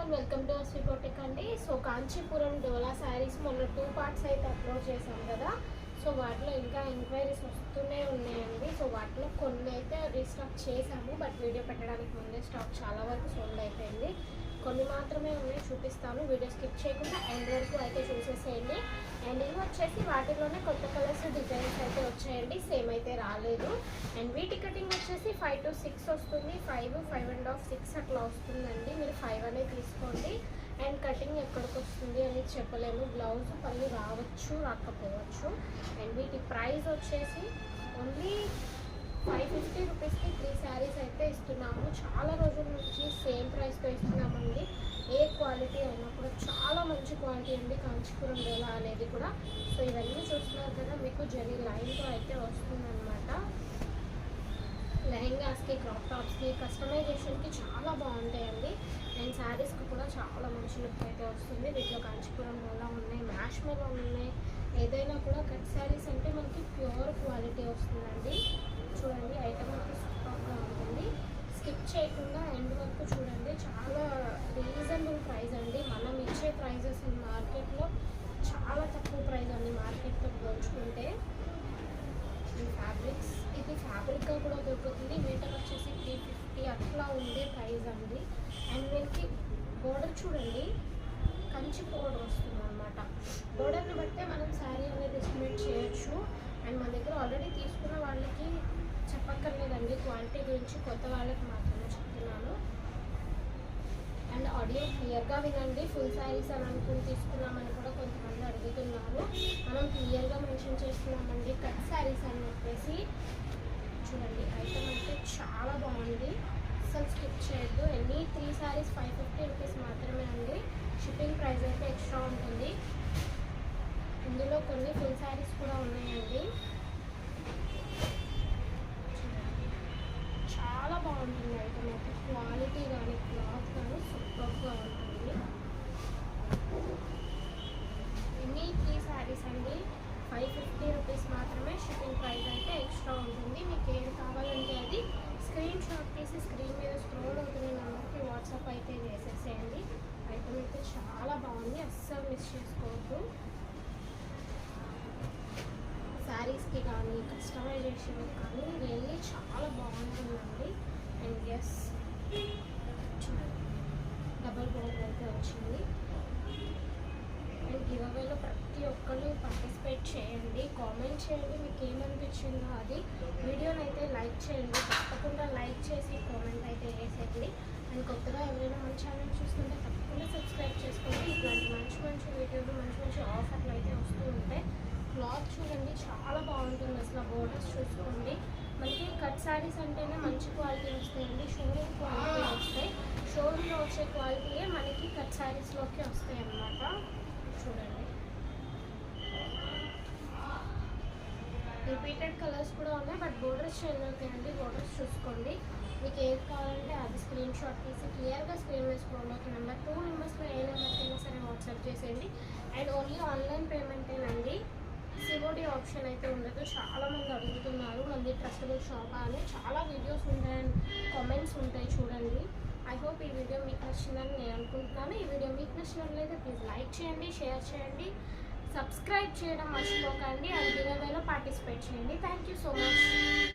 And welcome to Asvi boutique అండి. So Kanchipuram డోలా శారీస్ మొన్న 2 parts అయితే అప్లోడ్ చేశాం కదా. సో వాటిలో ఇంకా ఎంక్వైరీస్ వస్తూనే ఉన్నాయండి. సో వాటిలో కొన్ని అయితే రీస్టాక్ చేశాము, బట్ వీడియో పెట్టడానికి ముందే స్టాక్ చాలా వరకు సోల్డ్ అయిపోయింది. కొన్ని మాత్రమే ఉన్నాయి, చూపిస్తాను. వీడియో స్కిప్ చేయకుండా ఎండ్ వరకు అయితే చూసేసేయండి. అండ్ ఇవి వచ్చేసి వాటిలోనే కొత్త కలర్స్ డిజైన్స్ అయితే వచ్చాయండి, సేమ్ అయితే రాలేదు. అండ్ వీటి కటింగ్ వచ్చేసి 5 to 6 వస్తుంది, 5.5 6 అట్లా వస్తుందండి. మీరు 5 అనేది తీసుకోండి. అండ్ కటింగ్ ఎక్కడికి వస్తుంది అనేది చెప్పలేము, బ్లౌజ్ పళ్ళు రావచ్చు రాకపోవచ్చు. అండ్ వీటి ప్రైస్ వచ్చేసి ఓన్లీ 550 రూపీస్కి 3 శారీస్ అయితే ఇస్తున్నాము. చాలా రోజుల నుంచి సేమ్ ప్రైస్తో ఇస్తున్నామండి. ఏ క్వాలిటీ అయినా కూడా చాలా మంచి క్వాలిటీ అండి కాంచీపురం డోలా అనేది కూడా. సో ఇవన్నీ చూస్తున్నారు కదా, మీకు జరీ లైన్తో అయితే వస్తుందన్నమాట. లెహెంగాస్కి, క్రాప్ టాప్స్కి, కస్టమైజేషన్కి చాలా బాగుంటాయండి. అండ్ శారీస్కి కూడా చాలా మంచి లుక్ అయితే వస్తుంది. వీటిలో కాంచీపురం డోలా ఉన్నాయి, మ్యాష్ మెలో ఉన్నాయి. ఏదైనా కూడా కట్ శారీస్ అంటే మనకి ప్యూర్ క్వాలిటీ వస్తుందండి. చూడండి, ఐటమ్ అయితే సూపర్గా ఉంటుంది. స్కిప్ చేయకుండా ఎండ్ వరకు చూడండి. చాలా రీజనబుల్ ప్రైస్ అండి. మనం ఇచ్చే ప్రైజెస్ మార్కెట్లో చాలా తక్కువ ప్రైస్ అండి మార్కెట్తో పోల్చుకుంటే. ఈ ఫ్యాబ్రిక్స్, ఇది ఫ్యాబ్రిక్గా కూడా దొరుకుతుంది. మీటర్ వచ్చేసి 350 అట్లా ఉండే ప్రైస్ అండి. అండ్ వీరికి బోర్డర్ చూడండి, కంచి బోర్డర్ వస్తుంది అనమాట. బోర్డర్ని బట్టే మనం శారీ అనేది ఎస్టిమేట్ చేయొచ్చు. అండ్ మన దగ్గర ఆల్రెడీ తీసుకున్న వాళ్ళకి చెప్పక్కర్లేదండి క్వాలిటీ గురించి, కొత్త వాళ్ళకి మాత్రమే చెప్తున్నాను. అండ్ ఆడియో క్లియర్గా వినండి. ఫుల్ శారీస్ అని అనుకుని తీసుకున్నామని కూడా కొంతమంది అడుగుతున్నారు. మనం క్లియర్గా మెన్షన్ చేస్తున్నామండి కట్ శారీస్ అని చెప్పేసి. చూడండి, ఐటమ్ అయితే చాలా బాగుంది, అసలు స్కిప్ చేయొద్దు. ఎన్ని 3 శారీస్ 550 రూపీస్ మాత్రమే అండి. షిప్పింగ్ ప్రైస్ అయితే ఎక్స్ట్రా ఉంటుంది. ఇందులో కొన్ని ఫుల్ శారీస్ కూడా ఉన్నాయండి. చాలా బాగుంటుంది ఐటమ్ అయితే, క్వాలిటీ కానీ క్లాత్ కానీ సూపర్గా ఉంటుంది. ఎన్ని 3 శారీస్ అండి, 550 రూపీస్ మాత్రమే. షిప్పింగ్ ప్రైస్ అయితే ఎక్స్ట్రా ఉంటుంది. మీకు ఏది కావాలంటే అది స్క్రీన్ షాట్ తీసి స్క్రీన్ మీద స్క్రోల్ అవుతున్న నెంబర్కి వాట్సాప్ అయితే వేసేసేయండి. ఐటమ్ అయితే చాలా బాగుంది, అస్సలు మిస్ చేసుకోవద్దు. శారీస్కి కానీ కస్టమైజేషన్ కానీ రియల్లీ చాలా బాగుంటుందండి. అండ్ ఎస్, డబల్ బోర్డర్ అయితే వచ్చింది. అండ్ గివ్అవేలో ప్రతి ఒక్కళ్ళు పార్టిసిపేట్ చేయండి, కామెంట్ చేయండి మీకు ఏమనిపించిందో అది. వీడియోని అయితే లైక్ చేయండి, తప్పకుండా లైక్ చేసి కామెంట్ అయితే వేసేయండి. అండ్ కొత్తగా ఎవరైనా మన ఛానల్ చూస్తుంటే తప్పకుండా సబ్స్క్రైబ్ చేసుకోండి. ఇట్లాంటి మంచి మంచి వీడియోలు, మంచి మంచి ఆఫర్లు అయితే వస్తూ ఉంటాయి. క్లాత్ చూడండి, చాలా బాగుంటుంది అసలు. బోర్డర్స్ చూసుకోండి. మనకి కట్ శారీస్ అంటేనే మంచి క్వాలిటీ వస్తాయండి, షోరూమ్ క్వాలిటీ వస్తాయి. షోరూమ్లో వచ్చే క్వాలిటీయే మనకి కట్ శారీస్లోకి వస్తాయి అన్నమాట. చూడండి, రిపీటెడ్ కలర్స్ కూడా ఉన్నాయి, బట్ బోర్డర్స్ చేంజ్ అవుతాయండి. బోర్డర్స్ చూసుకోండి. మీకు ఏది కావాలంటే అది స్క్రీన్ షాట్ తీసి క్లియర్గా స్క్రీన్ మీద స్క్రోల్ అవుతున్న నెంబర్ 2 నెంబర్స్లో ఏ నెంబర్కి అయినా సరే వాట్సాప్ చేసేయండి. అండ్ ఓన్లీ ఆన్లైన్ పేమెంటేనండి, సిఓడి ఆప్షన్ అయితే ఉండదు. చాలామంది అడుగుతున్నారు మంది ట్రస్టబుల్ షాప్ అని. చాలా వీడియోస్ ఉంటాయి, కామెంట్స్ ఉంటాయి చూడండి. ఐ హోప్ ఈ వీడియో మీకు నచ్చిందని నేను అనుకుంటున్నాను. ఈ వీడియో మీకు నచ్చినట్లయితే ప్లీజ్ లైక్ చేయండి, షేర్ చేయండి, సబ్స్క్రైబ్ చేయడం మర్చిపోకండి. అండ్ గివ్అవేలో పార్టిసిపేట్ చేయండి. Thank you so much.